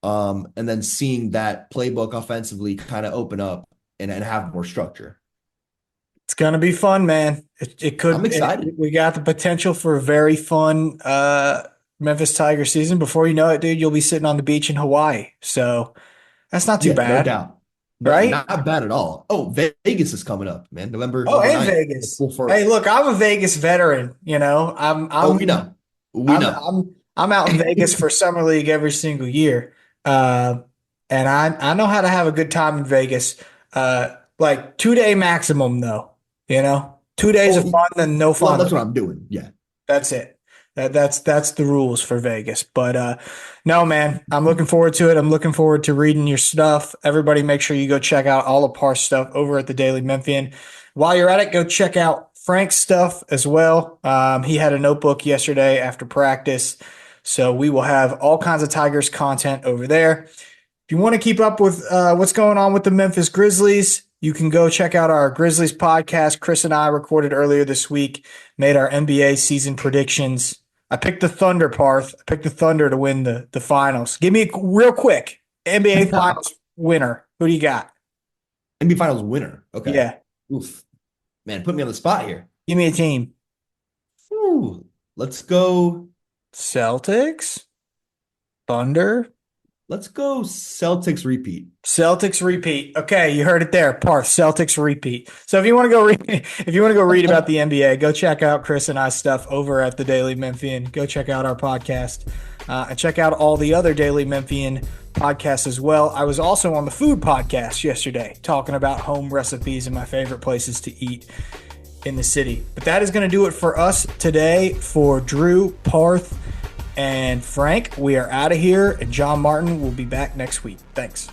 [SPEAKER 4] and then seeing that playbook offensively kind of open up and have more structure.
[SPEAKER 2] It's going to be fun, man. It could.
[SPEAKER 4] I'm excited.
[SPEAKER 2] We got the potential for a very fun Memphis Tiger season. Before you know it, dude, you'll be sitting on the beach in Hawaii. So that's not too bad.
[SPEAKER 4] No doubt.
[SPEAKER 2] Right?
[SPEAKER 4] Not bad at all. Oh, Vegas is coming up, man. November.
[SPEAKER 2] Oh, and
[SPEAKER 4] 9th.
[SPEAKER 2] Vegas. Hey, look, I'm a Vegas veteran. We know.
[SPEAKER 4] We know.
[SPEAKER 2] I'm out in Vegas for Summer League every single year. And I know how to have a good time in Vegas. Like 2-day maximum though. You know, 2 days of fun and no fun.
[SPEAKER 4] Well, that's what I'm doing. Yeah.
[SPEAKER 2] That's it. That's the rules for Vegas. But no, man, I'm looking forward to it. I'm looking forward to reading your stuff. Everybody, make sure you go check out all of Parth's stuff over at the Daily Memphian. While you're at it, go check out Frank's stuff as well. He had a notebook yesterday after practice, so we will have all kinds of Tigers content over there. If you want to keep up with what's going on with the Memphis Grizzlies, you can go check out our Grizzlies podcast. Chris and I recorded earlier this week, made our NBA season predictions. I picked the Thunder, Parth. I picked the Thunder to win the finals. Give me a real quick NBA Finals winner. Who do you got?
[SPEAKER 4] NBA Finals winner. Okay.
[SPEAKER 2] Yeah.
[SPEAKER 4] Oof. Man, put me on the spot here.
[SPEAKER 2] Give me a team.
[SPEAKER 4] Ooh. Let's go.
[SPEAKER 2] Celtics? Thunder?
[SPEAKER 4] Let's go Celtics repeat.
[SPEAKER 2] Celtics repeat. Okay, you heard it there, Parth. Celtics repeat. So if you want to go read about the NBA, go check out Chris and I's stuff over at the Daily Memphian. Go check out our podcast and check out all the other Daily Memphian podcasts as well. I was also on the food podcast yesterday talking about home recipes and my favorite places to eat in the city. But that is going to do it for us today. For Drew, Parth, and Frank, we are out of here, and John Martin will be back next week. Thanks.